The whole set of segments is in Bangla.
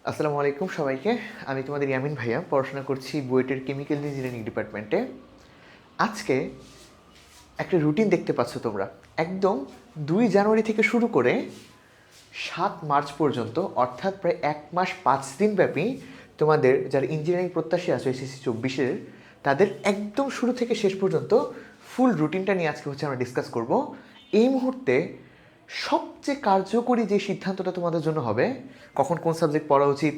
আসসালামু আলাইকুম সবাইকে। আমি তোমাদের ইয়ামিন ভাইয়া, পড়াশোনা করছি বুয়েটের কেমিক্যাল ইঞ্জিনিয়ারিং ডিপার্টমেন্টে। আজকে একটা রুটিন দেখতে পাচ্ছ তোমরা, একদম 2 জানুয়ারি থেকে শুরু করে 7 মার্চ পর্যন্ত, অর্থাৎ প্রায় 1 মাস 5 দিন ব্যাপী তোমাদের যারা ইঞ্জিনিয়ারিং প্রত্যাশী আছে এসএসসি 24-এর, তাদের একদম শুরু থেকে শেষ পর্যন্ত ফুল রুটিনটা নিয়ে আজকে আমরা ডিসকাস করব। এই মুহূর্তে সবচেয়ে কার্যকরী যে সিদ্ধান্তটা তোমাদের জন্য হবে, কখন কোন সাবজেক্ট পড়া উচিত,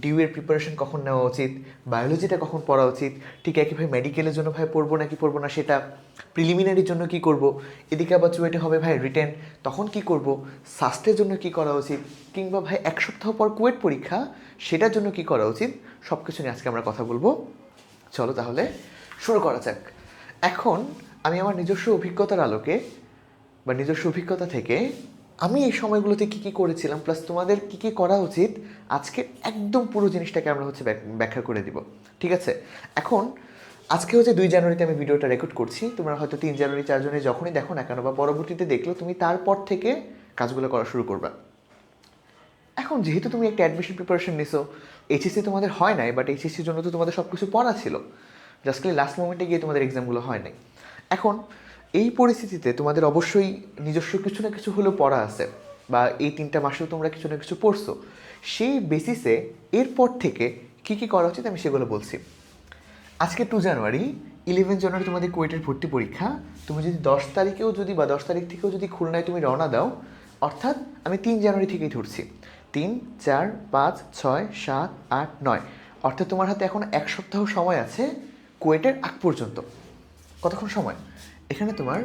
ডিউয়ের প্রিপারেশন কখন নেওয়া উচিত, বায়োলজিটা কখন পড়া উচিত, ঠিক একইভাবে মেডিকেলের জন্য ভাই পড়বো নাকি পড়বো না সেটা, প্রিলিমিনারির জন্য কি করব, এদিকে আবার চুয়েটে হবে ভাই রিটেন, তখন কি করব, সাস্টের জন্য কি করা উচিত, কিংবা ভাই 1 সপ্তাহ পর কুয়েট পরীক্ষা, সেটার জন্য কি করা উচিত, সব কিছু নিয়ে আজকে আমরা কথা বলবো। চলো তাহলে শুরু করা যাক। এখন আমি আমার নিজস্ব অভিজ্ঞতার আলোকে বা নিজস্ব অভিজ্ঞতা থেকে আমি এই সময়গুলোতে কী কী করেছিলাম, প্লাস তোমাদের কী কী করা উচিত, আজকে একদম পুরো জিনিসটাকে আমরা ব্যাখ্যা করে দিব। ঠিক আছে? এখন আজকে 2 জানুয়ারিতে আমি ভিডিওটা রেকর্ড করছি। তোমরা হয়তো 3 জানুয়ারি 4 জানুয়ারি যখনই দেখো না কেন, বা পরবর্তীতে দেখলো, তুমি তারপর থেকে কাজগুলো করা শুরু করবা। এখন যেহেতু তুমি একটা অ্যাডমিশন প্রিপারেশন নিছো, এইচএসসি তোমাদের হয় নাই, বাট এইচএসসির জন্য তো তোমাদের সব কিছু পড়া ছিল, জাস্ট খালি লাস্ট মোমেন্টে গিয়ে তোমাদের এক্সামগুলো হয় নাই। এখন এই পরিস্থিতিতে তোমাদের অবশ্যই নিজস্ব কিছু না কিছু হলেও পড়া আছে, বা এই 3 মাসেও তোমরা কিছু না কিছু পড়ছো। সেই বেসিসে এরপর থেকে কী কী করা উচিত আমি সেগুলো বলছি। আজকে 2 জানুয়ারি, 11 জানুয়ারি তোমাদের কুয়েটের ভর্তি পরীক্ষা। তুমি যদি 10 তারিখেও বা 10 তারিখ থেকেও যদি খুলনায় তুমি রওনা দাও, অর্থাৎ আমি 3 জানুয়ারি থেকেই ধরছি, 3, 4, 5, 6, 7, 8, 9, অর্থাৎ তোমার হাতে এখন 1 সপ্তাহ সময় আছে কুয়েটের আগ পর্যন্ত। কতক্ষণ সময়? এখানে তোমার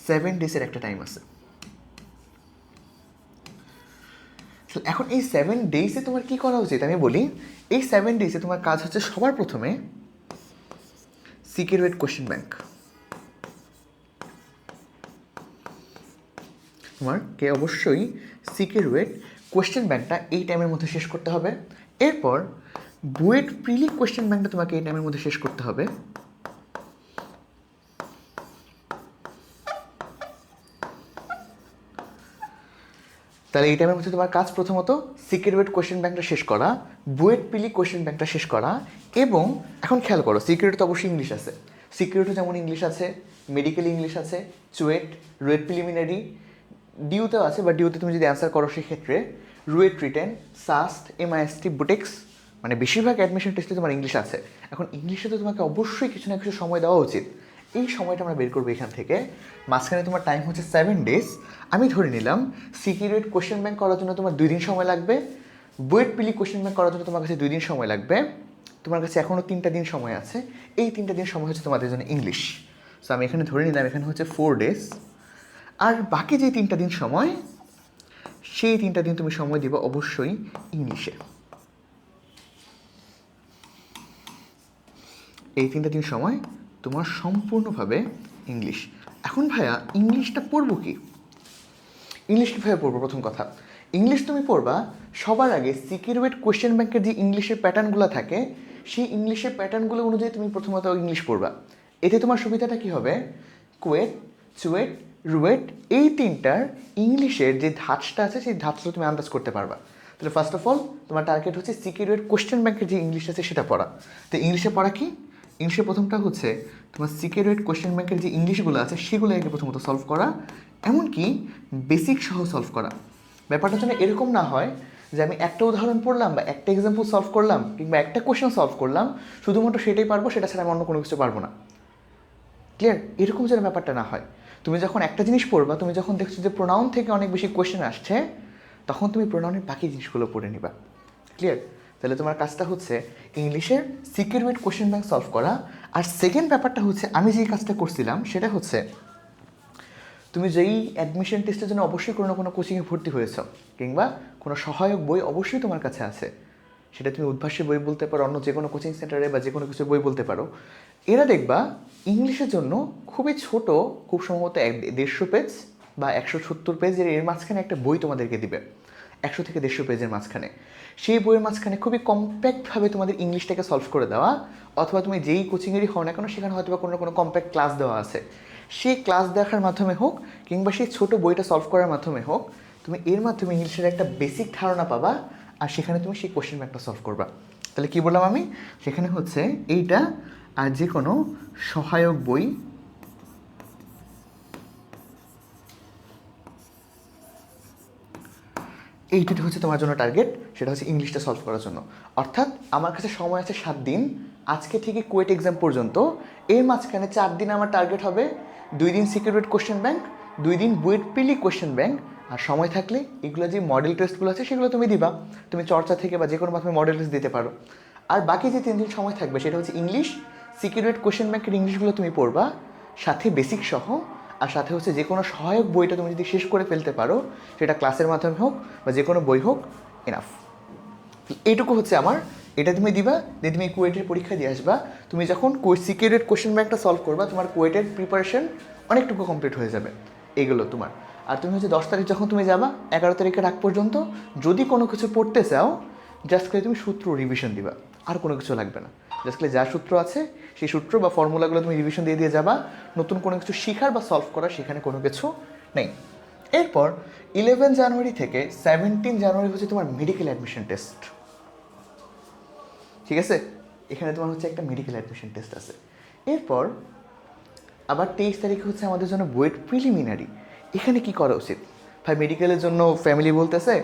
7 ডেজের একটা টাইম আছে। এখন এই 7 ডেজে তোমার কি করা উচিত আমি বলি। এই 7 ডেজে তোমার কাজ হচ্ছে সবার প্রথমে সিকিউরিটি কোশ্চেন ব্যাংক। তোমাকে অবশ্যই সিকিউরিটি কোশ্চেন ব্যাংকটা এই টাইমের মধ্যে শেষ করতে হবে। এরপর বুয়েট প্রিলি কোশ্চেন ব্যাংকটা তোমাকে এই টাইমের মধ্যে শেষ করতে হবে। তাহলে এই টাইমের মধ্যে তোমার কাজ প্রথমত সিকিউরিটি কোশ্চেন ব্যাংকটা শেষ করা, বুয়েট প্রিলি কোশ্চেন ব্যাংকটা শেষ করা। এবং এখন খেয়াল করো, সিকিউরিটি তো অবশ্যই ইংলিশ আছে, সিকিউরিটি যেমন ইংলিশ আছে, মেডিকেল ইংলিশ আছে, চুয়েট, রুয়েট প্রিলিমিনারি, ডিউতেও আছে, বা ডিউতে তুমি যদি অ্যান্সার করো সেক্ষেত্রে RUET written, SUST, MIST, Butex, মানে বেশিরভাগ অ্যাডমিশন টেস্টে তোমার ইংলিশ আছে। এখন ইংলিশে তো তোমাকে অবশ্যই কিছু না কিছু সময় দেওয়া উচিত। এই সময়টা আমরা বের করবো এখান থেকে। মাঝখানে তোমার টাইম হচ্ছে 7 ডেজ। আমি ধরে নিলাম সিকিউরিটি কোশ্চেন ব্যাংক করার জন্য তোমার 2 দিন সময় লাগবে, বুয়েট পিলি কোশ্চেন ব্যাংক করার জন্য তোমার কাছে 2 দিন সময় লাগবে। তোমার কাছে এখনও 3টা দিন সময় আছে। এই 3টা দিন সময় হচ্ছে তোমাদের জন্য ইংলিশ। সো আমি এখানে ধরে নিলাম এখানে হচ্ছে 4 ডেজ। আর বাকি যে 3টা দিন সময়, সেই 3টা দিন তুমি সময় দিবা অবশ্যই ইংলিশে। এই 3টা দিন সময় তোমার সম্পূর্ণভাবে ইংলিশ। এখন ভাইয়া ইংলিশটা পড়বো কি? ইংলিশ কীভাবে পড়বো? প্রথম কথা, ইংলিশ তুমি পড়বা সবার আগে সিকিউরিটি কোশ্চেন ব্যাংকের যে ইংলিশের প্যাটার্নগুলো থাকে, সেই ইংলিশের প্যাটার্নগুলো অনুযায়ী তুমি প্রথমত ইংলিশ পড়বা। এতে তোমার সুবিধাটা কী হবে? কুয়েট, চুয়েট, রুয়েট, এই 3টার ইংলিশের যে ধাঁচটা আছে সেই ধাঁচটা তুমি আন্দাজ করতে পারবা। তাহলে ফার্স্ট অফ অল তোমার টার্গেট হচ্ছে সিকিউরিটি কোশ্চেন ব্যাংকের যে ইংলিশ আছে সেটা পড়া। তো ইংলিশে পড়া কি? ইংলিশে প্রথমটা হচ্ছে তোমার সিকিউরিটি কোশ্চেন ব্যাংকের যে ইংলিশগুলো আছে সেগুলো আগে প্রথমত সলভ করা, এমনকি বেসিক সহ সলভ করা। ব্যাপারটা যেন এরকম না হয় যে আমি একটা উদাহরণ পড়লাম বা একটা এক্সাম্পল সলভ করলাম কিংবা একটা কোশ্চেন সলভ করলাম, শুধুমাত্র সেটাই পারবো, সেটা ছাড়া আমি অন্য কোনো কিছু পারবো না। ক্লিয়ার? এরকম যেন ব্যাপারটা না হয়। তুমি যখন একটা জিনিস পড়বা, তুমি যখন দেখছো যে প্রোনাউন থেকে অনেক বেশি কোশ্চেন আসছে, তখন তুমি প্রোনাউনের বাকি জিনিসগুলো পড়ে নিবা। ক্লিয়ার? তাহলে তোমার কাজটা হচ্ছে ইংলিশের সিকিউরিটি কোশ্চেন ব্যাংক সলভ করা। আর সেকেন্ড ব্যাপারটা হচ্ছে আমি যেই কাজটা করছিলাম সেটা হচ্ছে, তুমি যেই অ্যাডমিশন টেস্টের জন্য অবশ্যই কোনো না কোনো কোচিংয়ে ভর্তি হয়েছ, কিংবা কোনো সহায়ক বই অবশ্যই তোমার কাছে আছে, সেটা তুমি উদ্ভাসী বই বলতে পারো, অন্য যে কোনো কোচিং সেন্টারে বা যে কোনো কিছু বই বলতে পারো। এরা দেখবা ইংলিশের জন্য খুবই ছোট, খুব সম্ভবত 150 পেজ বা 170 পেজ, এর মাঝখানে একটা বই তোমাদেরকে দিবে, 100 থেকে 150 পেজের মাঝখানে। সেই বইয়ের মাঝখানে খুবই কম্প্যাক্টভাবে তোমাদের ইংলিশটাকে সলভ করে দেওয়া, অথবা তুমি যেই কোচিংয়েরই হও না কেন সেখানে হয়তো বা কোনো না কোনো কম্প্যাক্ট ক্লাস দেওয়া আছে, সেই ক্লাস দেখার মাধ্যমে হোক কিংবা সেই ছোটো বইটা সলভ করার মাধ্যমে হোক, তুমি এর মাধ্যমে ইংলিশের একটা বেসিক ধারণা পাবা। আর সেখানে তুমি সেই কোয়েশ্চেন ব্যাংকটা সলভ করবা। তাহলে কি বললাম আমি, সেখানে হচ্ছে এইটা আর যে কোনো সহায়ক বই এইটা হচ্ছে তোমার জন্য টার্গেট, সেটা হচ্ছে ইংলিশটা সলভ করার জন্য। অর্থাৎ আমার কাছে সময় আছে 7 দিন, আজকে থেকে কুয়েট এক্সাম পর্যন্ত। এর মাঝখানে 4 দিন আমার টার্গেট হবে 2 দিন সিকিউরিটি কোয়েশ্চেন ব্যাংক, 2 দিন বুয়েট প্রিলি কোয়েশ্চেন ব্যাংক। আর সময় থাকলে এগুলো যে মডেল টেস্টগুলো আছে সেগুলো তুমি দিবা, তুমি চর্চা থেকে বা যে কোনো মাধ্যমে মডেল টেস্ট দিতে পারো। আর বাকি যে 3 দিন সময় থাকবে সেটা হচ্ছে ইংলিশ, সিকিউরিটি কোয়েশ্চেন ব্যাংকের ইংলিশগুলো তুমি পড়বা সাথে বেসিক সহ, আর সাথে হচ্ছে যে কোনো সহায়ক বইটা তুমি যদি শেষ করে ফেলতে পারো, সেটা ক্লাসের মাধ্যমে হোক বা যে কোনো বই হোক, এনাফ। এইটুকু হচ্ছে আমার, এটা তুমি দিবা, দিয়ে তুমি কুয়েটের পরীক্ষা দিয়ে আসবা। তুমি যখন সিকিউরিটি কোয়েশ্চেন ব্যাংকটা সলভ করবা, তোমার কুয়েটের প্রিপারেশন অনেকটুকু কমপ্লিট হয়ে যাবে। এগুলো তোমার। আর তুমি হচ্ছে 10 তারিখ যখন তুমি যাবা, 11 তারিখের আগ পর্যন্ত যদি কোনো কিছু পড়তে চাও, জাস্ট করে তুমি সূত্র রিভিশন দিবা, আর কোনো কিছু লাগবে না। জাস্ট করে যা সূত্র আছে সেই সূত্র বা ফর্মুলাগুলো তুমি রিভিশন দিয়ে দিয়ে যাবা। নতুন কোনো কিছু শেখার বা সলভ করার সেখানে কোনো কিছু নেই। এরপর 11 জানুয়ারি থেকে 17 জানুয়ারি হচ্ছে তোমার মেডিকেল অ্যাডমিশন টেস্ট। ঠিক আছে, এখানে তোমার হচ্ছে একটা মেডিকেল অ্যাডমিশন টেস্ট আছে। এরপর আবার 23 তারিখে হচ্ছে আমাদের জন্য বুয়েট প্রিলিমিনারি। এখানে কি করা উচিত ভাই? মেডিকেলের জন্য ফ্যামিলি বলতেছে,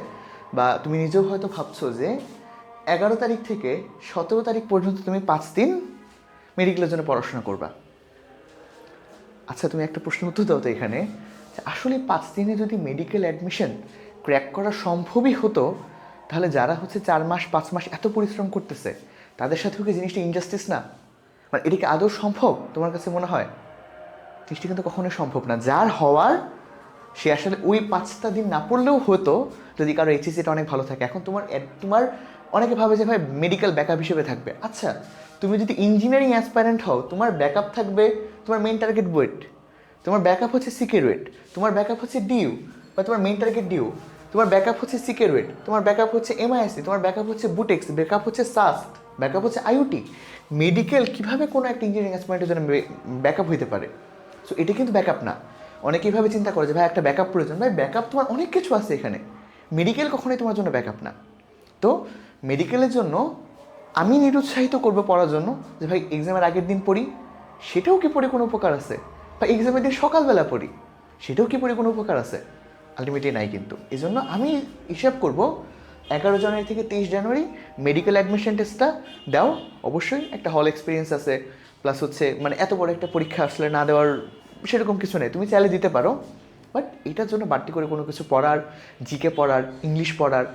বা তুমি নিজেও হয়তো ভাবছো যে 11 তারিখ থেকে 17 তারিখ পর্যন্ত তুমি 5 দিন মেডিকেলের জন্য পড়াশোনা করবা। আচ্ছা, তুমি একটা প্রশ্ন উত্তর দাও তো এখানে, আসলে 5 দিনে যদি মেডিকেল অ্যাডমিশন ক্র্যাক করা সম্ভবই হতো, তাহলে যারা হচ্ছে 4 মাস 5 মাস এত পরিশ্রম করতেছে তাদের সাথেও কি জিনিসটা ইনজাস্টিস না? মানে এটা কি আদৌ সম্ভব তোমার কাছে মনে হয়? জিনিসটা কিন্তু কখনোই সম্ভব না। যার হওয়ার সে আসলে ওই 5টা দিন না পড়লেও হতো যদি কারো এইচএসিটা অনেক ভালো থাকে। এখন তোমার অনেকে ভাবে যে ভাই মেডিকেল ব্যাকআপ হিসেবে থাকবে। আচ্ছা, তুমি যদি ইঞ্জিনিয়ারিং অ্যাসপাইরেন্ট হও, তোমার ব্যাকআপ থাকবে তোমার মেইন টার্গেট বুয়েট, তোমার ব্যাকআপ হচ্ছে সিকিউরিট, তোমার ব্যাকআপ হচ্ছে ডিইউ বা তোমার মেইন টার্গেট ডিইউ, তোমার ব্যাকআপ হচ্ছে সিকিউরিট, তোমার ব্যাকআপ হচ্ছে এমআইএসসি, তোমার ব্যাকআপ হচ্ছে বুটেক্স, ব্যাকআপ হচ্ছে সাস্ট, ব্যাকআপ হচ্ছে আইওটি। মেডিকেল কীভাবে কোনো একটা ইঞ্জিনিয়ারিং অ্যাসপাইরেন্টের জন্য ব্যাকআপ হইতে পারে? সো এটা কিন্তু ব্যাকআপ না। অনেকে এইভাবে চিন্তা করে যে ভাই একটা ব্যাকআপ প্রয়োজন। ভাই ব্যাকআপ তোমার অনেক কিছু আছে এখানে, মেডিকেল কখনোই তোমার জন্য ব্যাকআপ না। তো মেডিকেলের জন্য আমি নিরুৎসাহিত করবো পড়ার জন্য যে ভাই এক্সামের আগের দিন পড়ি, সেটাও কি পড়ে কোনো উপকার আছে? বা এক্সামের দিন সকালবেলা পড়ি, সেটাও কি পড়ে কোনো উপকার আছে? আলটিমেটলি নাই। কিন্তু এই জন্য আমি হিসাব করবো 11 জানুয়ারি থেকে 23 জানুয়ারি মেডিকেল অ্যাডমিশন টেস্টটা দাও। অবশ্যই একটা হল এক্সপিরিয়েন্স আছে, প্লাস হচ্ছে মানে এত বড় একটা পরীক্ষা আসলে না দেওয়ার সেরকম কিছু নেই, তুমি চাইলে দিতে পারো। বাট এটার জন্য বাড়তি করে কোনো কিছু পড়ার, জিকে পড়ার, ইংলিশ পড়ার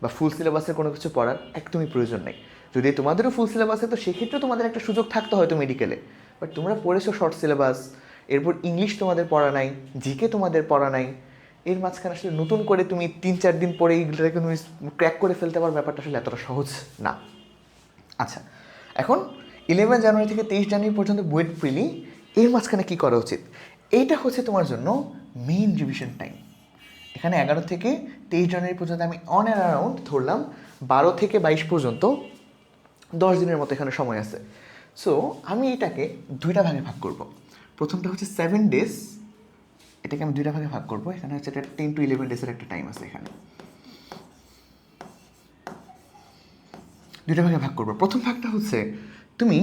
বা ফুল সিলেবাসের কোনো কিছু পড়ার একদমই প্রয়োজন নেই। যদি তোমাদেরও ফুল সিলেবাসে, তো সেক্ষেত্রে তোমাদের একটা সুযোগ থাকতে হয়তো মেডিকেলে। বাট তোমরা পড়েছো শর্ট সিলেবাস, এরপর ইংলিশ তোমাদের পড়া নাই, জিকে তোমাদের পড়া নাই, এর মাঝখানে আসলে নতুন করে তুমি 3-4 দিন পরে এইগুলোকে তুমি ক্র্যাক করে ফেলতে পারো, ব্যাপারটা আসলে এতটা সহজ না। আচ্ছা, এখন 11 জানুয়ারি থেকে 23 জানুয়ারি পর্যন্ত বুয়েট প্রিলি, এর মাঝখানে কী করা উচিত? এইটা হচ্ছে তোমার জন্য মেইন রিভিশন টাইম। এখানে 11 থেকে 23 জানুয়ারি পর্যন্ত আমি অন অ্যান্ড অ্যারাউন্ড ধরলাম 12 থেকে 22 পর্যন্ত 10 দিনের মতো এখানে সময় আছে। সো আমি এটাকে 2টা ভাগে ভাগ করব। প্রথমটা হচ্ছে 7 ডেজ, এটাকে আমি 2টা ভাগে ভাগ করব। এখানে হচ্ছে এটা 10 to 11 ডেজের একটা টাইম আছে। এখানে 2টা ভাগে ভাগ করবো। প্রথম ভাগটা হচ্ছে তুমি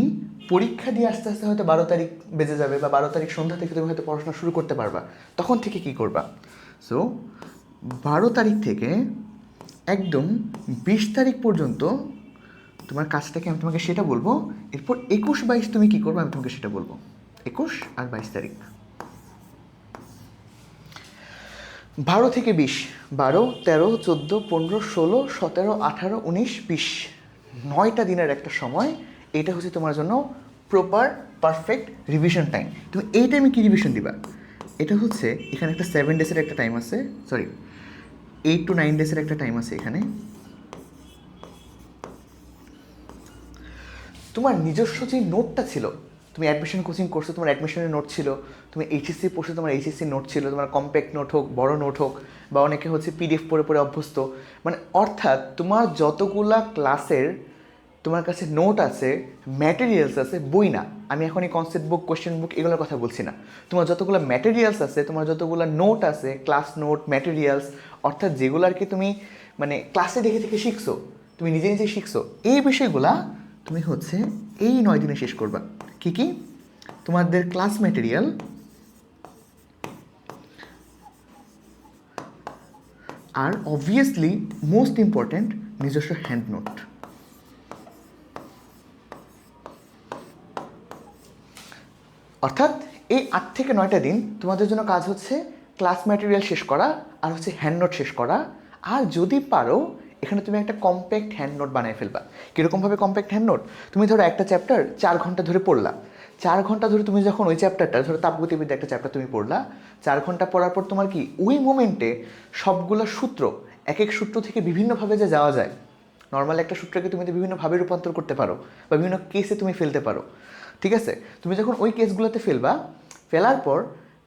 পরীক্ষা দিয়ে আস্তে আস্তে হয়তো 12 তারিখ বেজে যাবে, বা 12 তারিখ সন্ধ্যা থেকে তুমি হয়তো পড়াশোনা শুরু করতে পারবা। তখন থেকে কি করবা? সো 12 তারিখ থেকে একদম 20 তারিখ পর্যন্ত তোমার কাজটাকে আমি তোমাকে সেটা বলবো। এরপর 21-22 তুমি কী করবে আমি তোমাকে সেটা বলবো। 21 আর 22 তারিখ। 12 থেকে 20, 12, 13, 14, 15, 16, 17, 18, 19, 20, 9টা দিনের একটা সময়। এটা হচ্ছে তোমার জন্য প্রপার পারফেক্ট রিভিশন টাইম। তুমি এই টাইমে কী রিভিশন দিবা? এটা হচ্ছে এখানে একটা 7 ডেজের একটা টাইম আছে, 8 to 9 ডেজের একটা টাইম আছে। এখানে তোমার নিজস্ব যে নোটটা ছিল, তুমি অ্যাডমিশন কোচিং করছো, তোমার অ্যাডমিশনের নোট ছিল, তুমি এইচএসসি পড়ছো, তোমার এইচএসসি নোট ছিল, তোমার কম্প্যাক্ট নোট হোক, বড় নোট হোক, বা অনেকে হচ্ছে পিডিএফ পড়ে পড়ে অভ্যস্ত। মানে অর্থাৎ তোমার যতগুলা ক্লাসের তোমার কাছে নোট আছে, ম্যাটেরিয়ালস আছে, বই না, আমি এখন এই কনসেপ্ট বুক, কোয়েশ্চেন বুক এগুলোর কথা বলছি না। তোমার যতগুলো ম্যাটেরিয়ালস আছে, তোমার যতগুলো নোট আছে, ক্লাস নোট, ম্যাটেরিয়ালস, অর্থাৎ যেগুলো আর কি তুমি মানে ক্লাসে দেখে থেকে শিখছো, তুমি নিজে নিজে শিখছো, এই বিষয়গুলা তুমি হচ্ছে এই 9 দিনে শেষ করবা। কি কি? তোমাদের ক্লাস ম্যাটেরিয়াল, আর অবভিয়াসলি মোস্ট ইম্পর্ট্যান্ট নিজস্ব হ্যান্ড নোট। অর্থাৎ এই 8 থেকে 9টা দিন তোমাদের জন্য কাজ হচ্ছে ক্লাস ম্যাটেরিয়াল শেষ করা আর হচ্ছে হ্যান্ড নোট শেষ করা। আর যদি পারো এখানে তুমি একটা কম্প্যাক্ট হ্যান্ড নোট বানিয়ে ফেলবা। কীরকমভাবে কম্প্যাক্ট হ্যান্ড নোট? তুমি ধরো একটা চ্যাপ্টার 4 ঘন্টা ধরে পড়লা, 4 ঘন্টা ধরে তুমি যখন ওই চ্যাপ্টারটা, ধরো তাপগতিবিদ্যা একটা চ্যাপ্টার তুমি পড়লা, 4 ঘন্টা পড়ার পর তোমার কি ওই মোমেন্টে সবগুলো সূত্র, এক এক সূত্র থেকে বিভিন্নভাবে যে যাওয়া যায়, নর্মাল একটা সূত্রকে তুমি বিভিন্নভাবে রূপান্তর করতে পারো বা বিভিন্ন কেসে তুমি ফেলতে পারো, ঠিক আছে? তুমি যখন ওই কেসগুলোতে ফেলবা, ফেলার পর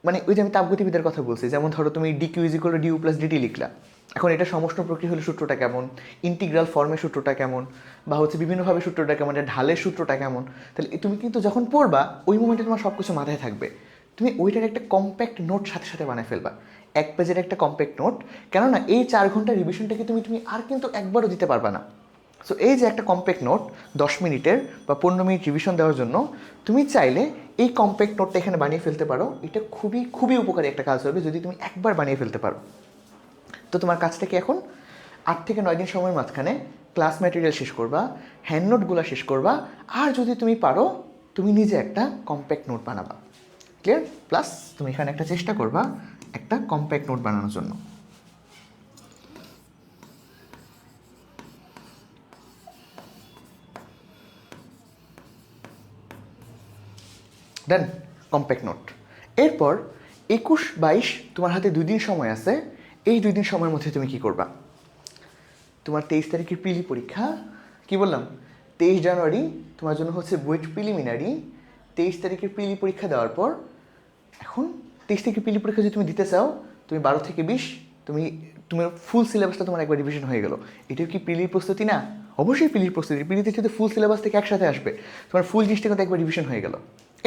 মানে ওই যে আমি তাপগতিবিদ্যার কথা বলছি, যেমন ধরো তুমি D Q is equal to D U plus D T লিখলা, এখন এটা সমষ্ণ প্রক্রিয়া হলে সূত্রটা কেমন, ইন্টিগ্রাল ফর্মের সূত্রটা কেমন, বা হচ্ছে বিভিন্নভাবে সূত্রটা কেমন, এটা ঢালের সূত্রটা কেমন, তাহলে তুমি কিন্তু যখন পড়বা ওই মোমেন্টে তোমার সব কিছু মাথায় থাকবে। তুমি ওইটার একটা কম্প্যাক্ট নোট সাথে সাথে বানায় ফেলবা, 1 পেজের একটা কম্প্যাক্ট নোট। কেননা এই 4 ঘন্টার রিভিশনটাকে তুমি আর কিন্তু একবারও দিতে পারবা না। সো এই যে একটা কম্প্যাক্ট নোট 10 মিনিটের বা 15 মিনিট রিভিশন দেওয়ার জন্য তুমি চাইলে এই কম্প্যাক্ট নোটটা এখানে বানিয়ে ফেলতে পারো। এটা খুবই খুবই উপকারী একটা কাজ হবে যদি তুমি একবার বানিয়ে ফেলতে পারো। তো তোমার কাজটা কি এখন 8 থেকে 9 দিন সময়ের মাঝখানে ক্লাস ম্যাটেরিয়াল শেষ করবা, হ্যান্ড নোটগুলো শেষ করবা, আর যদি তুমি পারো তুমি নিজে একটা কম্প্যাক্ট নোট বানাবা। ক্লিয়ার? প্লাস তুমি এখানে একটা চেষ্টা করবা একটা কম্প্যাক্ট নোট বানানোর জন্য। দেন কম্প্যাক্ট নোট। এরপর 21-22 তোমার হাতে 2 দিন সময় আছে। এই 2 দিন সময়ের মধ্যে তুমি কি করবা? তোমার 23 তারিখের প্রিলি পরীক্ষা, কি বললাম 23 জানুয়ারি তোমার জন্য হচ্ছে বুয়েট প্রিলিমিনারি। 23 তারিখের প্রিলি পরীক্ষা দেওয়ার পর এখন 23 তারিখের প্রিলি পরীক্ষা যদি তুমি দিতে চাও, তুমি 12 থেকে 20 তোমার ফুল সিলেবাসটা তোমার একবার রিভিশন হয়ে গেল। এটাও কি প্রিলির প্রস্তুতি না? অবশ্যই প্রিলির প্রস্তুতি। প্রিলিতে যদি ফুল সিলেবাস থেকে একসাথে আসবে, তোমার ফুল জিনিসটা কিন্তু একবার রিভিশন হয়ে গেল।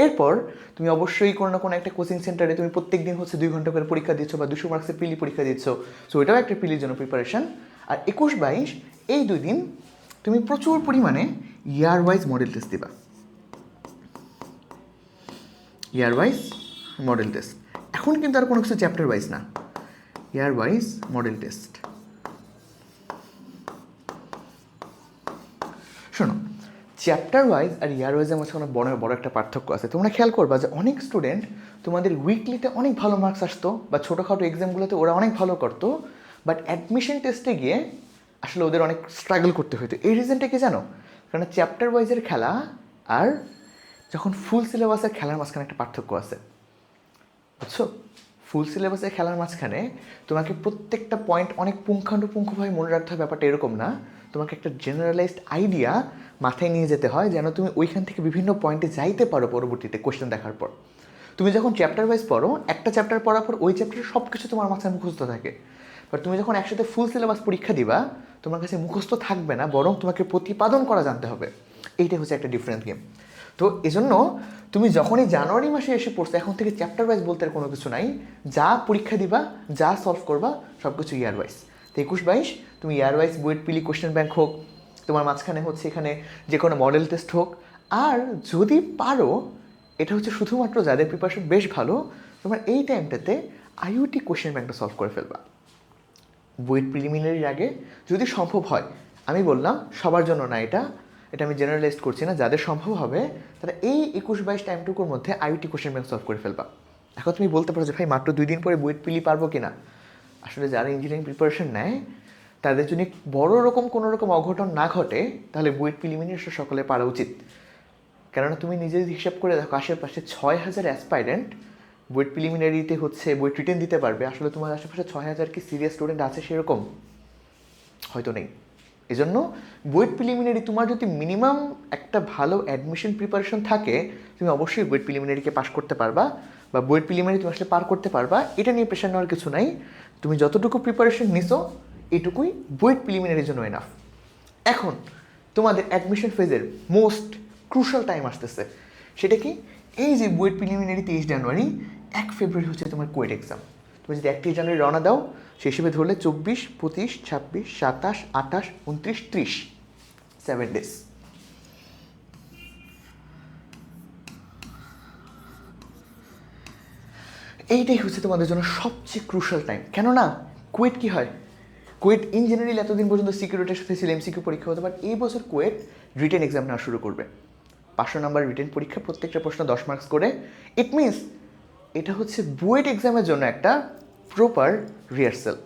এরপর তুমি অবশ্যই কোনো না কোনো একটা কোচিং সেন্টারে তুমি প্রত্যেক দিন হচ্ছে 2 ঘন্টা করে পরীক্ষা দিচ্ছ বা 200 মার্কসের প্রিলি পরীক্ষা দিচ্ছ। সো এটাও একটা প্রিলির জন্য প্রিপারেশন। আর 21-22 এই 2 দিন তুমি প্রচুর পরিমাণে ইয়ার ওয়াইজ মডেল টেস্ট দিবা। ইয়ার ওয়াইজ মডেল টেস্ট, এখন কিন্তু আর কোনো কিছু চ্যাপ্টার ওয়াইজ না, ইয়ার ওয়াইজ মডেল টেস্ট। শোনো, চ্যাপ্টার ওয়াইজ আর ইয়ার ওয়াইজের মধ্যে কোনো বড় একটা পার্থক্য আছে। তোমরা খেয়াল করবা যে অনেক স্টুডেন্ট তোমাদের উইকলিতে অনেক ভালো মার্কস আসতো বা ছোটোখাটো এক্সামগুলোতে ওরা অনেক ভালো করতো, বাট অ্যাডমিশন টেস্টে গিয়ে আসলে ওদের অনেক স্ট্রাগল করতে হতো। এই রিজনটা কি জানো? কারণ চ্যাপ্টার ওয়াইজের খেলা আর যখন ফুল সিলেবাসের খেলার মাঝখানে একটা পার্থক্য আছে, বুঝছো? ফুল সিলেবাসের খেলার মাঝখানে তোমাকে প্রত্যেকটা পয়েন্ট অনেক পুঙ্খানুপুঙ্খভাবে মনে রাখতে হয়, ব্যাপারটা এরকম না। তোমাকে একটা জেনারেলাইজড আইডিয়া মাথায় নিয়ে যেতে হয় যেন তুমি ওইখান থেকে বিভিন্ন পয়েন্টে যাইতে পারো পরবর্তীতে কোয়েশ্চেন দেখার পর। তুমি যখন চ্যাপ্টার ওয়াইজ পড়ো, একটা চ্যাপ্টার পড়ার পর ওই চ্যাপ্টারের সব কিছু তোমার মাথায় মুখস্থ থাকে। বাট তুমি যখন একসাথে ফুল সিলেবাস পরীক্ষা দিবা, তোমার কাছে মুখস্থ থাকবে না, বরং তোমাকে প্রতিপাদন করা জানতে হবে। এইটাই হচ্ছে একটা ডিফারেন্ট গেম। তো এজন্য তুমি যখনই জানুয়ারি মাসে এসে পড়ছো, এখন থেকে চ্যাপ্টার ওয়াইজ বলতে আর কোনো কিছু নাই। যা পরীক্ষা দিবা, যা সলভ করবা, সব কিছু ইয়ার ওয়াইজ। তো 21-22 তুমি ইয়ার ওয়াইজ বুয়েট পিলি কোয়েশ্চেন ব্যাংক হোক, তোমার মাঝখানে হচ্ছে এখানে যে কোনো মডেল টেস্ট হোক, আর যদি পারো, এটা হচ্ছে শুধুমাত্র যাদের প্রিপারেশন বেশ ভালো, তোমার এই টাইমটাতে আইইউটি কোয়েশ্চেন ব্যাংকটা সলভ করে ফেলবা বুয়েট প্রিলিমিনারির আগে যদি সম্ভব হয়। আমি বললাম সবার জন্য না, এটা আমি জেনারেলাইজড করছি না, যাদের সম্ভব হবে তারা এই 21-22 টাইমটুকুর মধ্যে আইইউটি কোয়েশ্চেন ব্যাংক সলভ করে ফেলবা। এখন তুমি বলতে পারো যে ভাই মাত্র 2 দিন পরে বুয়েট পিলি পারবো কিনা? আসলে যারা ইঞ্জিনিয়ারিং প্রিপারেশন নেয় তাদের যদি বড় রকম কোনো রকম অঘটন না ঘটে, তাহলে বুয়েট প্রিলিমিনারি সকলে পারা উচিত। কেননা তুমি নিজে হিসাব করে দেখো, আশেপাশে 6000 অ্যাসপাইরেন্ট বুয়েট প্রিলিমিনারিতে হচ্ছে বুয়েট রিটেন দিতে পারবে। আসলে তোমার আশেপাশে 6000 কি সিরিয়াস স্টুডেন্ট আছে? সেরকম হয়তো নেই। এজন্য বুয়েট প্রিলিমিনারি তোমার যদি মিনিমাম একটা ভালো অ্যাডমিশন প্রিপারেশন থাকে, তুমি অবশ্যই বুয়েট প্রিলিমিনারিকে পাস করতে পারবা বা বুয়েট প্রিলিমিনারি তুমি আসলে পার করতে পারবা। এটা নিয়ে প্রেশার নেওয়ার কিছু নাই। তুমি যতটুকু প্রিপারেশন নিছো এটুকুই বুয়েট প্রিলিমিনারির জন্য এনাফ। এখন তোমাদের অ্যাডমিশন ফেজের মোস্ট ক্রুশাল টাইম আসতেছে। সেটা কি? এই যে বুয়েট প্রিলিমিনারি 23 জানুয়ারি, 1 ফেব্রুয়ারি হচ্ছে তোমার কোয়েট এক্সাম। তুমি যদি 31 জানুয়ারি রওনা দাও, সেই হিসেবে ধরলে 24, 25, 26, 27, 28, 29, 30, 7 days। এইটাই হচ্ছে তোমাদের জন্য সবচেয়ে ক্রুশাল টাইম। কেননা কুয়েট কি হয়, কুয়েট ইন জেনারেল এতদিন পর্যন্ত সিকিউরিটির সাথে ছিল, এমসিকিউ পরীক্ষা হতে পারে। এই বছর কুয়েট রিটেন এক্সাম নেওয়া শুরু করবে। 500 নাম্বার রিটেন পরীক্ষা, প্রত্যেকটা প্রশ্ন 10 মার্কস করে। ইট মিনস এটা হচ্ছে বুয়েট এক্সামের জন্য একটা প্রপার রিহার্সাল।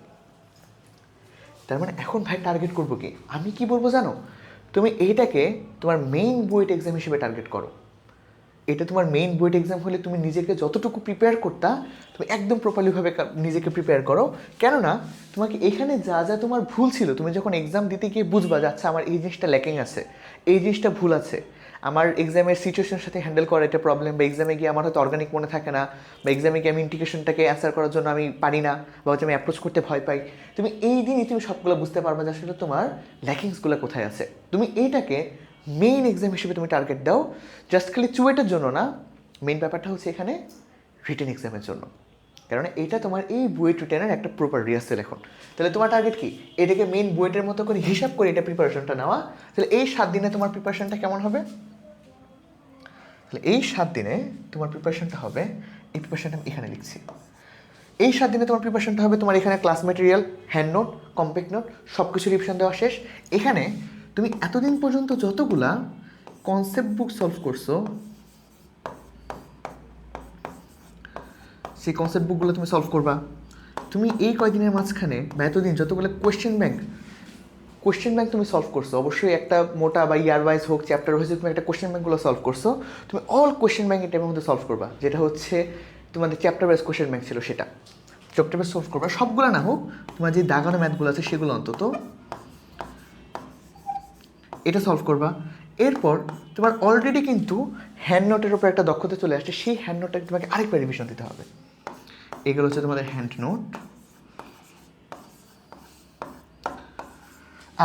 তার মানে এখন ভাই টার্গেট করবো কি, আমি কি বলবো জানো, তুমি এইটাকে তোমার মেইন বুয়েট এক্সাম হিসেবে টার্গেট করো। এটা তোমার মেইন বুয়েট এক্সাম হলে তুমি নিজেকে যতটুকু প্রিপেয়ার করতা তুমি একদম প্রপারলিভাবে নিজেকে প্রিপেয়ার করো। কেননা তোমাকে এখানে যা যা তোমার ভুল ছিল, তুমি যখন এক্সাম দিতে গিয়ে বুঝবা যে আচ্ছা আমার এই জিনিসটা ল্যাকিং আছে, এই জিনিসটা ভুল আছে, আমার এক্সামের সিচুয়েশনের সাথে হ্যান্ডেল করা এটা প্রবলেম, বা এক্সামে গিয়ে আমার হয়তো অর্গানিক মনে থাকে না, বা এক্সামে গিয়ে আমি ইন্টিগ্রেশনটাকে অ্যান্সার করার জন্য আমি পারি না, বা হচ্ছে আমি অ্যাপ্রোচ করতে ভয় পাই। তুমি এই দিনই তুমি সবগুলো বুঝতে পারবে যে আসলে তোমার ল্যাকিংসগুলো কোথায় আছে। তুমি এইটাকে মেইন এক্সাম হিসেবে তুমি টার্গেট দাও, জাস্ট খালি চুয়েটের জন্য না। মেইন ব্যাপারটা হচ্ছে এখানে রিটেন এক্সামের জন্য, কারণ এটা তোমার এই বুয়েট রিটেনের একটা প্রপার রিহার্সাল। এখন তাহলে তোমার টার্গেট কি, এটাকে মেইন বুয়েটের মতো করে হিসাব করে এটা প্রিপারেশনটা নেওয়া। তাহলে এই 7 দিনে তোমার প্রিপারেশনটা কেমন হবে, তাহলে এই 7 দিনে তোমার প্রিপারেশনটা হবে, এই প্রিপারেশনটা আমি এখানে লিখছি। এই 7 দিনে তোমার প্রিপারেশনটা হবে, তোমার এখানে class material, hand note, compact note সব কিছু রিভিশন দেওয়া শেষ। এখানে তুমি এতদিন পর্যন্ত যতগুলা কনসেপ্ট বুক সলভ করছো সেই কনসেপ্ট বুকগুলো তুমি সলভ করবা। তুমি এই কয়দিনের মাঝখানে বা এতদিন যতগুলো কোয়েশ্চেন ব্যাংক তুমি সলভ করছো, অবশ্যই একটা মোটা বা ইয়ার ওয়াইজ হোক, চ্যাপ্টার ওয়াইজ তুমি একটা কোয়েশ্চেন ব্যাঙ্কগুলো সলভ করছো। তুমি অল কোয়েশ্চেন ব্যাংক এই টাইমের মধ্যে সলভ করবা, যেটা হচ্ছে তোমাদের চ্যাপ্টার ওয়াইজ কোয়েশ্চেন ব্যাংক ছিল সেটা চ্যাপ্টার ওয়াইজ সলভ করবা। সবগুলো না হোক, তোমার যে দাগানো ম্যাথগুলো আছে সেগুলো অন্তত এটা সলভ করবা। এরপর তোমার অলরেডি কিন্তু হ্যান্ড নোটের উপর একটা দক্ষতা চলে আসছে, সেই হ্যান্ড নোটটাকে তোমাকে আরেকবার রিভিশন দিতে হবে। এগুলো হচ্ছে তোমাদের হ্যান্ড নোট।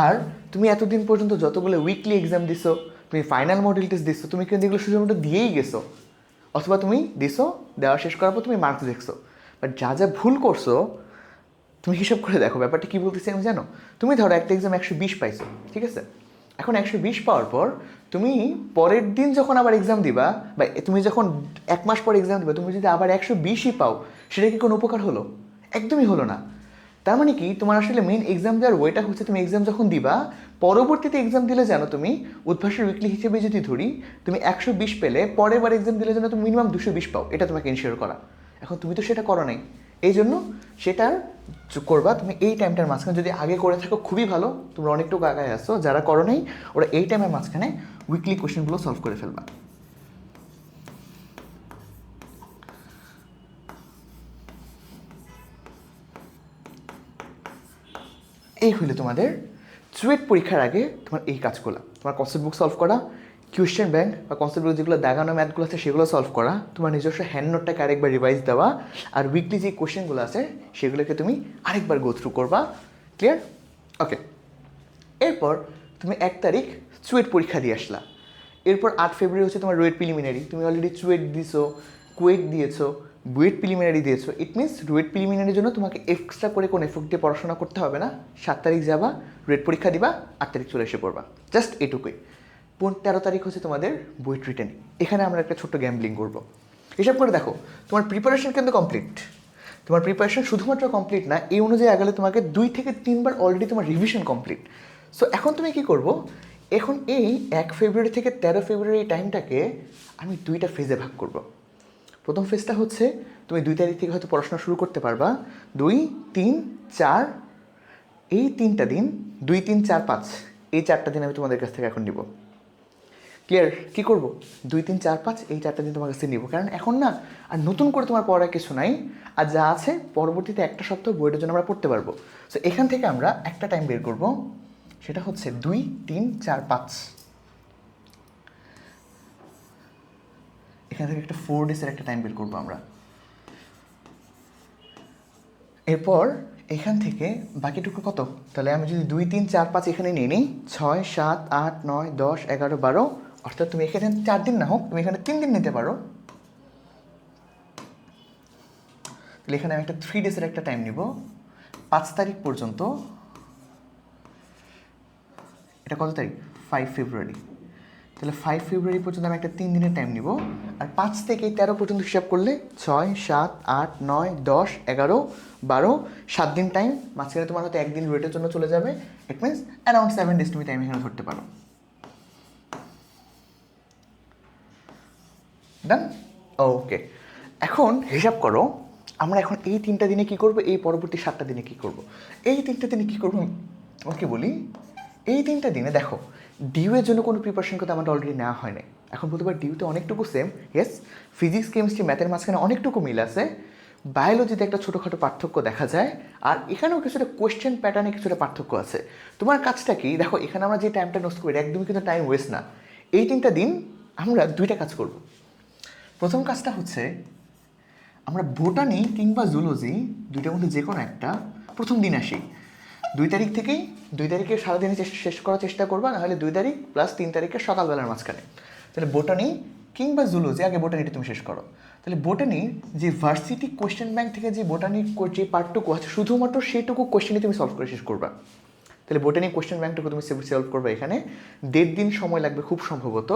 আর তুমি এতদিন পর্যন্ত যতগুলো উইকলি এক্সাম দিছো, তুমি ফাইনাল মডেল টেস্ট দিছো, তুমি কিন্তু এগুলো শুধুমাত্র দিয়েই গেছো, অথবা তুমি দিছো, দেওয়া শেষ করার পর তুমি মার্কস দেখছো। বাট যা যা ভুল করছো তুমি হিসাব করে দেখো। ব্যাপারটা কী বলতেছি আমি জানো, তুমি ধরো একটা এক্সাম 120 পাইছো, ঠিক আছে। এখন 120 পাওয়ার পর তুমি পরের দিন যখন আবার এক্সাম দিবা, বা তুমি যখন 1 মাস পর এক্সাম দিবা, তুমি যদি আবার 120ই পাও, সেটা কি কোনো উপকার হলো? একদমই হলো না। তার মানে কি, তোমার আসলে মেইন এক্সাম দেওয়ার ওয়েটা হচ্ছে তুমি এক্সাম যখন দিবা, পরবর্তীতে এক্সাম দিলে জানো তুমি উদ্ভাসের উইকলি হিসেবে যদি ধরি, তুমি 120 পেলে পরের বার এক্সাম দিলে যেন তুমি মিনিমাম 220 পাও, এটা তোমাকে ইনশিওর করা। এখন তুমি তো সেটা করো নাই, এই জন্য সেটা করবা তুমি এই টাইমটার মাঝখানে। যদি আগে করে থাকো খুবই ভালো, তোমরা অনেকটুকু আগায় আসছো। যারা করো নাই ওরা এই টাইমের মাঝখানে উইকলি কোশ্চেনগুলো সলভ করে ফেলবা। এই হইলে তোমাদের চুয়েট পরীক্ষার আগে তোমার এই কাজগুলো, তোমার কনসেপ্ট বুক সলভ করা, কোয়েশ্চেন ব্যাংক বা কনসেপ্ট বুক যেগুলো দাগানো ম্যাথগুলো আছে সেগুলো সলভ করা, তোমার নিজস্ব হ্যান্ড নোটটাকে আরেকবার রিভাইজ দেওয়া, আর উইকলি যে কোয়েশ্চেনগুলো আছে সেগুলোকে তুমি আরেকবার গো থ্রু করবা। ক্লিয়ার? ওকে। এরপর তুমি 1 তারিখ চুয়েট পরীক্ষা দিয়ে আসলা। এরপর 8 ফেব্রুয়ারি হচ্ছে তোমার রুয়েট প্রিলিমিনারি। তুমি অলরেডি চুয়েট দিয়েছো, কুয়েট দিয়েছো, বুয়েট প্রিলিমিনারি দিয়েছো। ইট মিনস রুয়েট প্রিলিমিনারির জন্য তোমাকে এক্সট্রা করে কোনো এফোর্ট দিয়ে পড়াশোনা করতে হবে না। 7 তারিখ যাবা, রুয়েট পরীক্ষা দিবা, 8 তারিখ চলে এসে পড়বা। জাস্ট এটুকুই। 13 তারিখ হচ্ছে তোমাদের বুয়েট রিটেন। এখানে আমরা একটা ছোট্ট গ্যাম্বলিং করবো। হিসাব করে দেখো, তোমার প্রিপারেশন কিন্তু কমপ্লিট। তোমার প্রিপারেশন শুধুমাত্র কমপ্লিট না, এই অনুযায়ী আগালে তোমাকে 2 থেকে 3 বার অলরেডি তোমার রিভিশন কমপ্লিট। সো এখন তুমি কি করবো, এখন এই 1 ফেব্রুয়ারি থেকে 13 ফেব্রুয়ারি এই টাইমটাকে আমি 2টা ফেজে ভাগ করব। প্রথম ফেজটা হচ্ছে তুমি 2 তারিখ থেকে হয়তো পড়াশোনা শুরু করতে পারবা। 2, 3, 4 এই 3টা দিন, 2, 3, 4, 5 এই 4টা দিন আমি তোমাদের কাছ থেকে এখন নিব। ক্লিয়ার? কী করবো, 2, 3, 4, 5 এই 4টা দিন তোমার কাছে নিব। কারণ এখন না আর নতুন করে তোমার পড়ার কিছু নাই, আর যা আছে পরবর্তীতে একটা সপ্তাহ বইটার জন্য আমরা পড়তে পারবো। সো এখান থেকে আমরা একটা টাইম বের করব, সেটা হচ্ছে 2, 3, 4, 5। এখান থেকে একটা 4 ডেজের একটা টাইম বের করবো আমরা। এরপর এখান থেকে বাকিটুকু কত, তাহলে আমি যদি 2, 3, 4, 5 এখানে নিয়ে নিই, 6, 7, 8, 9, 10, 11, 12, অর্থাৎ তুমি এখানে 4 দিন না হোক, তুমি এখানে 3 দিন নিতে পারো। তাহলে এখানে আমি একটা 3 ডেজের একটা টাইম নিব। 5 তারিখ পর্যন্ত, এটা কত তারিখ? 5 ফেব্রুয়ারি। তাহলে 5 ফেব্রুয়ারি পর্যন্ত আমি একটা 3 দিনের টাইম নিব, আর 5 থেকে 13 পর্যন্ত হিসাব করলে 6, 7, 8, 9, 10, 11, 12, 7 দিন টাইম। মাঝখানে তোমার হয়তো একদিন রুয়েটের জন্য চলে যাবে। ইট মিনস অ্যারাউন্ড 7 ডেজ তুমি টাইম এখানে ধরতে পারো। ডান? ওকে, এখন হিসাব করো আমরা এখন এই 3টা দিনে কি করব, এই পরবর্তী 7টা দিনে কি করব। এই 3টা দিনে কি করব তোমাকে বলি। এই 3টা দিনে দেখো, ডিউয়ের জন্য কোনো প্রিপারেশন কিন্তু আমাদের অলরেডি নেওয়া হয় নাই। এখন বলতে পারি ডিউতে অনেকটুকু সেম, ইয়েস, ফিজিক্স কেমিস্ট্রি ম্যাথের মাঝখানে অনেকটুকু মিল আছে, বায়োলজিতে একটা ছোটোখাটো পার্থক্য দেখা যায়, আর এখানেও কিছুটা কোয়েশ্চেন প্যাটার্নে কিছুটা পার্থক্য আছে। তোমার কাজটা কি দেখো, এখানে আমরা যে টাইমটা নষ্ট করি একদমই কিন্তু টাইম ওয়েস্ট না। এই 3টা দিন আমরা 2টা কাজ করব। প্রথম কাজটা হচ্ছে আমরা বোটানি কিংবা জুলজি দুইটার মধ্যে যে কোনো একটা প্রথম দিন আসি। 2 তারিখ থেকেই 2 তারিখে সারাদিনে শেষ করার চেষ্টা করবা, নাহলে 2 তারিখ প্লাস 3 তারিখের সকালবেলার মাঝখানে। তাহলে বোটানি কিংবা জুলজি, আগে বোটানিটা তুমি শেষ করো। তাহলে বোটানির যে ভার্সিটি কোয়েশ্চেন ব্যাংক থেকে যে বোটানির যে পার্টটুকু আছে শুধুমাত্র সেইটুকু কোয়েশ্চেনই তুমি সলভ করে শেষ করবা। তাহলে বোটানি কোয়েশ্চেন ব্যাংকটুকু তুমি সলভ করবে, এখানে 1.5 দিন সময় লাগবে খুব সম্ভবত।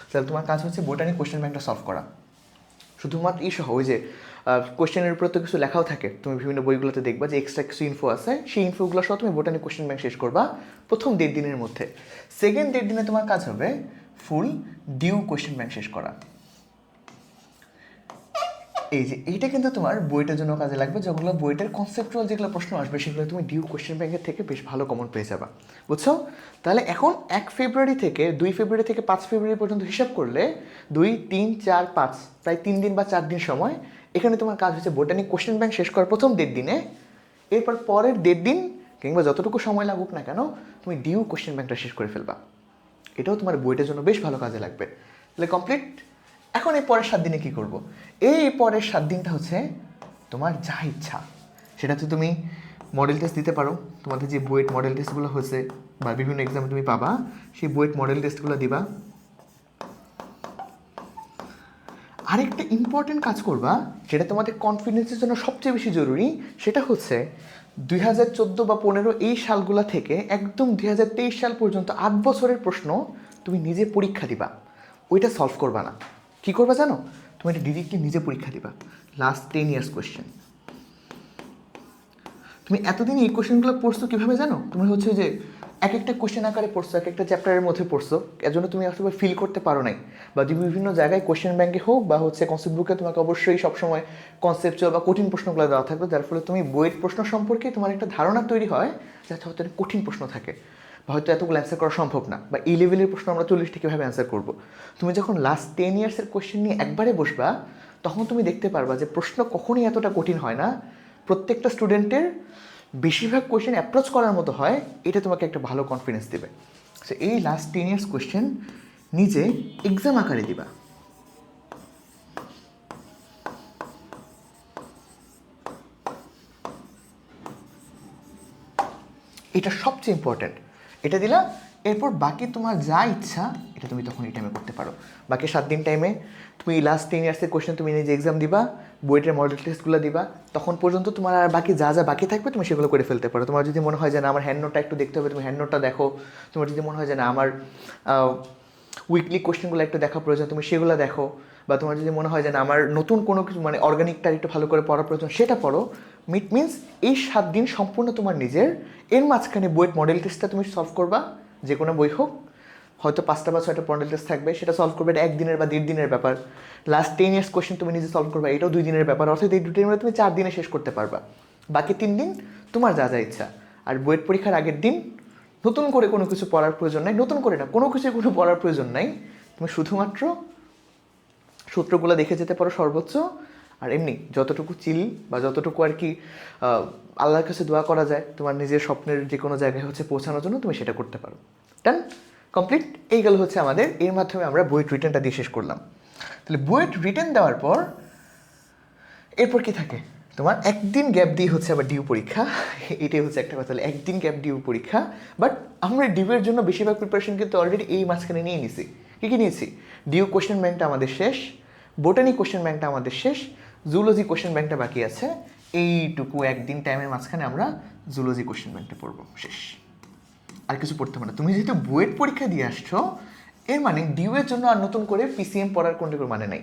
তাহলে তোমার কাজ হচ্ছে বোটানি কোয়েশ্চেন ব্যাংকটা সলভ করা। শুধুমাত্র সহ ওই যে কোয়েশ্চেনের উপর তো কিছু লেখাও থাকে, তুমি বিভিন্ন বইগুলোতে দেখবা যে এক্সট্রা কিছু ইনফো আছে, সেই ইনফোগুলো সহ তুমি বোটানি কোয়েশ্চেন ব্যাংক শেষ করবা প্রথম 1.5 দিনের মধ্যে। সেকেন্ড 1.5 দিনে তোমার কাজ হবে ফুল ডিউ কোয়েশ্চেন ব্যাংক শেষ করা। এই যে এইটা কিন্তু তোমার বইটার জন্য কাজে লাগবে, যেগুলো বইটার কনসেপ্টুয়াল যেগুলো প্রশ্ন আসবে সেগুলো তুমি ডিউ কোয়েশ্চেন ব্যাংকের থেকে বেশ ভালো কমন পেয়ে যাবা, বুঝছো? তাহলে এখন 1 ফেব্রুয়ারি থেকে 2 ফেব্রুয়ারি থেকে 5 ফেব্রুয়ারি পর্যন্ত হিসাব করলে 2, 3, 4, 5 প্রায় 3 দিন বা 4 দিন সময়। এখানে তোমার কাজ হচ্ছে বোটানিক কোয়েশ্চেন ব্যাংক শেষ করার প্রথম 1.5 দিনে। এরপর পরের 1.5 দিন কিংবা যতটুকু সময় লাগুক না কেন তুমি ডিউ কোয়েশ্চেন ব্যাংকটা শেষ করে ফেলবা। এটাও তোমার বইটার জন্য বেশ ভালো কাজে লাগবে। তাহলে কমপ্লিট। এখন এই পরের 7 দিনে কী করবো? এই পরের 7 দিনটা হচ্ছে তোমার যা ইচ্ছা সেটাতে তুমি মডেল টেস্ট দিতে পারো। তোমাদের যে বুয়েট মডেল টেস্টগুলো হয়েছে বা বিভিন্ন এক্সামে তুমি পাবা, সেই বুয়েট মডেল টেস্টগুলো দিবা। আরেকটা ইম্পর্টেন্ট কাজ করবা, যেটা তোমাদের কনফিডেন্সের জন্য সবচেয়ে বেশি জরুরি, সেটা হচ্ছে 2014 বা 15 এই সালগুলো থেকে একদম 2023 সাল পর্যন্ত 8 বছরের প্রশ্ন তুমি নিজে পরীক্ষা দিবা, ওইটা সলভ করবা না। কী করবা জানো? তুমি এটা ডিরেক্টলি নিজে পরীক্ষা দিবা। লাস্ট 10 ইয়ার্স কোয়েশ্চেন তুমি এতদিন এই কোয়েশ্চেনগুলো পড়ছো কীভাবে জানো? তুমি হচ্ছে যে এক একটা কোয়েশ্চেন আকারে পড়ছো, এক একটা চ্যাপ্টারের মধ্যে পড়ছো, এর জন্য তুমি আসলে ফিল করতে পারো নাই। বা তুমি বিভিন্ন জায়গায় কোয়েশ্চেন ব্যাংকে হোক বা হচ্ছে কনসেপ্ট বুকে তোমাকে অবশ্যই সবসময় কনসেপ্টুয়াল বা কঠিন প্রশ্নগুলো দেওয়া থাকবে, যার ফলে তুমি বইয়ের প্রশ্ন সম্পর্কে তোমার একটা ধারণা তৈরি হয় যে হয়তো কঠিন প্রশ্ন থাকে বা হয়তো এতগুলো অ্যান্সার করা সম্ভব না, বা এই লেভেলের প্রশ্ন আমরা 40টি কীভাবে অ্যান্সার করবো। তুমি যখন লাস্ট 10 ইয়ার্সের কোয়েশ্চেন নিয়ে একবারে বসবা, তখন তুমি দেখতে পারবা যে প্রশ্ন কখনোই এতটা কঠিন হয় না। প্রত্যেকটা স্টুডেন্টের বেশিরভাগ কোয়েশ্চেন অ্যাপ্রোচ করার মতো হয়। এটা তোমাকে একটা ভালো কনফিডেন্স দেবে। সো এই লাস্ট 10 ইয়ার্স কোয়েশ্চেন নিজে এক্সাম আকারে দিবা। এটা সবচেয়ে ইম্পর্ট্যান্ট। এটা দিলা, এরপর বাকি তোমার যা ইচ্ছা এটা তুমি তখন এই টাইমে করতে পারো। বাকি 7 দিন টাইমে তুমি লাস্ট 10 ইয়ার্সের কোয়েশ্চেন তুমি নিজে এক্সাম দিবা, বইয়ের মডেল টেস্টগুলো দিবা। তখন পর্যন্ত তোমার আর বাকি যা যা বাকি থাকবে তুমি সেগুলো করে ফেলতে পারো। তোমার যদি মনে হয় যে না আমার হ্যান্ড নোটটা একটু দেখতে হবে, তুমি হ্যান্ড নোটটা দেখো। তোমার যদি মনে হয় যে না আমার উইকলি কোয়েশ্চেনগুলো একটু দেখা প্রয়োজন, তুমি সেগুলো দেখো। বা তোমার যদি মনে হয় যে না আমার নতুন কোনো কিছু মানে অর্গানিকটা একটু ভালো করে পড়ার প্রয়োজন, সেটা পড়ো। মিনস এই 7 দিন সম্পূর্ণ তোমার নিজের। এর মাঝখানে বইয়ের মডেল টেস্টটা তুমি সলভ করবা, যে কোনো বই হোক, হয়তো 5টা বা 6টা মডেল টেস্ট থাকবে, সেটা সলভ করবে। এটা 1 দিনের বা 1.5 দিনের ব্যাপার। লাস্ট 10 ইয়ার্স কোয়েশ্চেন তুমি নিজে সলভ করবা, এটাও 2 দিনের ব্যাপার। অর্থাৎ এই 2 দিনের মধ্যে তুমি 4 দিনে শেষ করতে পারবা। বাকি 3 দিন তোমার যা যা ইচ্ছা। আর বইয়ের পরীক্ষার আগের দিন নতুন করে কোনো কিছু পড়ার প্রয়োজন নাই, নতুন করে না, কোনো কিছু কোনো পড়ার প্রয়োজন নাই। তুমি শুধুমাত্র সূত্রগুলো দেখে যেতে পারো সর্বোচ্চ। আর এমনি যতটুকু চিল বা যতটুকু আর কি আল্লাহর কাছে দোয়া করা যায় তোমার নিজের স্বপ্নের যে কোনো জায়গায় হচ্ছে পৌঁছানোর জন্য, তুমি সেটা করতে পারো। ডান, কমপ্লিট। এই গেল হচ্ছে আমাদের। এর মাধ্যমে আমরা বুয়েট রিটেনটা দিয়ে শেষ করলাম। তাহলে বুয়েট রিটেন দেওয়ার পর এরপর কি থাকে? তোমার 1 দিন গ্যাপ দিয়ে হচ্ছে আবার ডিউ পরীক্ষা। এটাই হচ্ছে একটা কথা। তাহলে 1 দিন গ্যাপ ডিউ পরীক্ষা। বাট আমরা ডিউয়ের জন্য বেশিরভাগ প্রিপারেশন কিন্তু অলরেডি এই মাঝখানে নিয়ে নিছি। কী কী নিয়েছি? ডিউ কোয়েশ্চেন ব্যাংকটা আমাদের শেষ, বোটানি কোয়েশ্চেন ব্যাংকটা আমাদের শেষ, জুলজি কোয়েশ্চেন ব্যাংকটা বাকি আছে। এইটুকু একদিন টাইমের মাঝখানে আমরা জুলজি কোশ্চেন ব্যাংকটা পড়বো, শেষ। আর কিছু পড়তে হবে না। তুমি যেহেতু বুয়েট পরীক্ষা দিয়ে আসছো, এর মানে ডিউ এর জন্য আর নতুন করে পিসিএম পড়ার কোনো মানে নাই।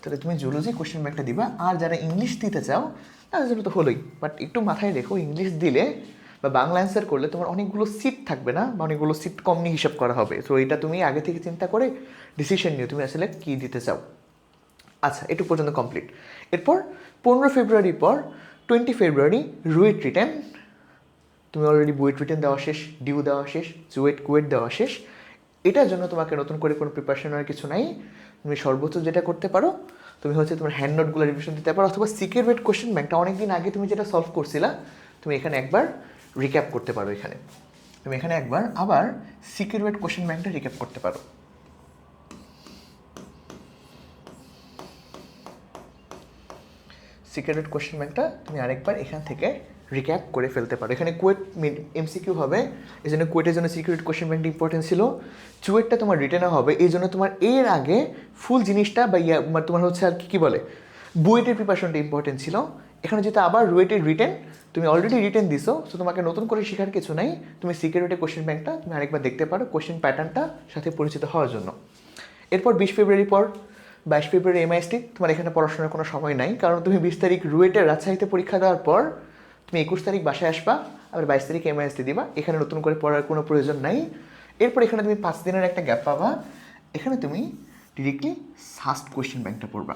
তাহলে তুমি জুলজি কোশ্চেন ব্যাংকটা দিবা। আর যারা ইংলিশ দিতে চাও তাদের জন্য তো হলোই, বাট একটু মাথায় রেখো ইংলিশ দিলে বা বাংলা অ্যান্সার করলে তোমার অনেকগুলো সিট থাকবে না, বা অনেকগুলো সিট কম নিয়ে হিসাব করা হবে। তো এটা তুমি আগে থেকে চিন্তা করে ডিসিশন নিও তুমি আসলে কী দিতে চাও। আচ্ছা, এটুকু পর্যন্ত কমপ্লিট। এরপর 15 ফেব্রুয়ারির পর 20 ফেব্রুয়ারি রুয়েট রিটেন। তুমি অলরেডি বুয়েট রিটেন দেওয়া শেষ, ডিউ দেওয়া শেষ, জুয়েট কুয়েট দেওয়া শেষ। এটার জন্য তোমাকে নতুন করে কোনো প্রিপারেশন নেওয়ার কিছু নাই। তুমি সর্বোচ্চ যেটা করতে পারো, তুমি হচ্ছে তোমার হ্যান্ড নোটগুলো রিভিশন দিতে পারো, অথবা সিকিউরিট কোশ্চেন ব্যাংকটা অনেক দিন আগে তুমি যেটা সলভ করছিলা তুমি এখানে একবার রিক্যাপ করতে পারো। তুমি এখানে একবার আবার সিকিউরিট কোশ্চেন ব্যাংকটা রিক্যাপ করতে পারো। সিকিউরিট কোশ্চেন ব্যাংকটা তুমি আরেকবার এখান থেকে রিক্যাপ করে ফেলতে পারো। এখানে কুয়েট এমসিকিউ হবে, এই জন্য কুয়েটের জন্য সিকিউরিট কোশ্চেন ব্যাংকটা ইম্পর্টেন্ট ছিল। চুয়েটটা তোমার রিটেনও হবে, এই জন্য তোমার এর আগে ফুল জিনিসটা বা তোমার হচ্ছে আর কি বলে বুয়েটের প্রিপারেশনটা ইম্পর্টেন্ট ছিল। এখানে যেহেতু আবার রুয়েটের রিটেন, তুমি অলরেডি রিটেন দিছো, তো তোমাকে নতুন করে শেখার কিছু নাই। তুমি সিকিউরিটি কোশ্চেন ব্যাংকটা তুমি আরেকবার দেখতে পারো কোশ্চেন প্যাটার্নটা সাথে পরিচিত হওয়ার জন্য। এরপর 20 ফেব্রুয়ারি পর 22 ফেব্রুয়ারি এমআইএসটি। তোমার এখানে পড়াশোনার কোনো সময় নাই, কারণ তুমি 20 তারিখ রুয়েটের রাজশাহীতে পরীক্ষা দেওয়ার পর তুমি 21 তারিখ বাসায় আসবা, আবার 22 তারিখ এমআইএসটি দিবা। এখানে নতুন করে পড়ার কোনো প্রয়োজন নাই। এরপর এখানে তুমি 5 দিনের একটা গ্যাপ পাবা, এখানে তুমি ডিরেক্টলি সাস্ট কোয়েশ্চেন ব্যাংকটা পড়বা।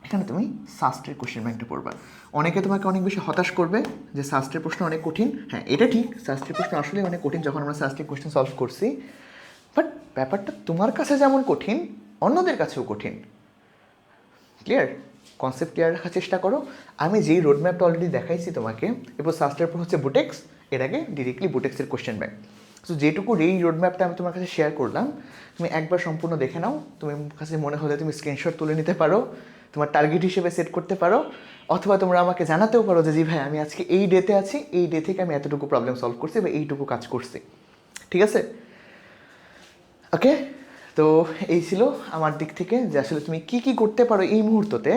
এখানে তুমি সাস্টের কোশ্চেন ব্যাংকটা পড়বা। অনেকে তোমাকে অনেক বেশি হতাশ করবে যে সাস্টের প্রশ্ন অনেক কঠিন। হ্যাঁ, এটা ঠিক, সাস্টের প্রশ্ন আসলে অনেক কঠিন যখন আমরা সাস্টের কোশ্চেন সলভ করছি, বাট ব্যাপারটা তোমার কাছে যেমন কঠিন অন্যদের কাছেও কঠিন। ক্লিয়ার? কনসেপ্ট ক্লিয়ার রাখার চেষ্টা করো। আমি যেই রোডম্যাপটা অলরেডি দেখাইছি তোমাকে, এরপর সাস্টের পর হচ্ছে বুটেক্স, এর আগে ডিরেক্টলি বুটেক্সের কোশ্চেন ব্যাংক। সো যেটুকু এই রোডম্যাপটা আমি তোমার কাছে শেয়ার করলাম, তুমি একবার সম্পূর্ণ দেখে নাও। তুমি কাছে মনে হলে তুমি স্ক্রিনশট তুলে নিতে পারো, তোমার টার্গেট হিসেবে সেট করতে পারো, অথবা তোমরা আমাকে জানাতেও পারো যে জি ভাই আমি আজকে এই ডেতে আছি, এই ডে থেকে আমি এতটুকু প্রবলেম সলভ করছি বা এইটুকু কাজ করছি। ঠিক আছে? ওকে, তো এই ছিল আমার দিক থেকে যে আসলে তুমি কি কি করতে পারো এই মুহূর্ততে,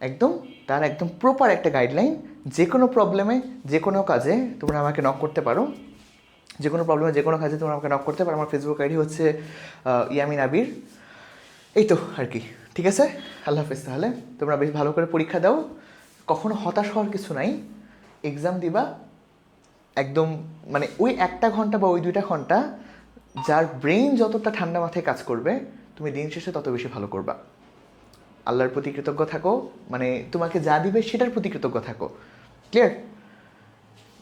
একদম তার একদম প্রপার একটা গাইডলাইন। যে কোনো প্রবলেমে যে কোনো কাজে তোমরা আমাকে নক করতে পারো, যে কোনো প্রবলেমে যে কোনো কাজে তোমরা আমাকে নক করতে পারো। আমার ফেসবুক আইডি হচ্ছে ইয়ামিন আবির। এই তো আর কি। ঠিক আছে, আল্লাহ হাফেজ। তাহলে তোমরা বেশ ভালো করে পরীক্ষা দাও, কখনো হতাশ হওয়ার কিছু নাই। এক্সাম দিবা একদম মানে ওই 1 ঘন্টা বা ওই 2 ঘন্টা যার ব্রেইন যতটা ঠান্ডা মাথায় কাজ করবে, তুমি দিন শেষে তত বেশি ভালো করবা। আল্লাহর প্রতি কৃতজ্ঞ থাকো, মানে তোমাকে যা দিবে সেটার প্রতি কৃতজ্ঞ থাকো। ক্লিয়ার?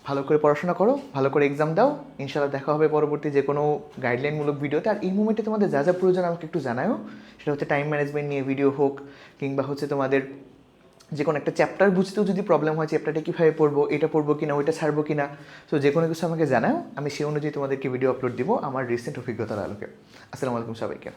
ভালো করে পড়াশোনা করো, ভালো করে এক্সাম দাও। ইনশাআল্লাহ দেখা হবে পরবর্তী যে কোনো গাইডলাইনমূলক ভিডিওতে। আর এই মুমেন্টে তোমাদের যা যা প্রয়োজন আমাকে একটু জানাও। সেটা হচ্ছে টাইম ম্যানেজমেন্ট নিয়ে ভিডিও হোক, কিংবা হচ্ছে তোমাদের যে কোনো একটা চ্যাপ্টার বুঝতেও যদি প্রবলেম হয়, চ্যাপ্টারটা কীভাবে পড়বো, এটা পড়বো কিনা, ওইটা ছাড়বো কিনা, তো যে কোনো কিছু আমাকে জানাও। আমি সেই অনুযায়ী তোমাদেরকে ভিডিও আপলোড দিব আমার রিসেন্ট অভিজ্ঞতার আলোকে। আসসালামু আলাইকুম সবাইকে।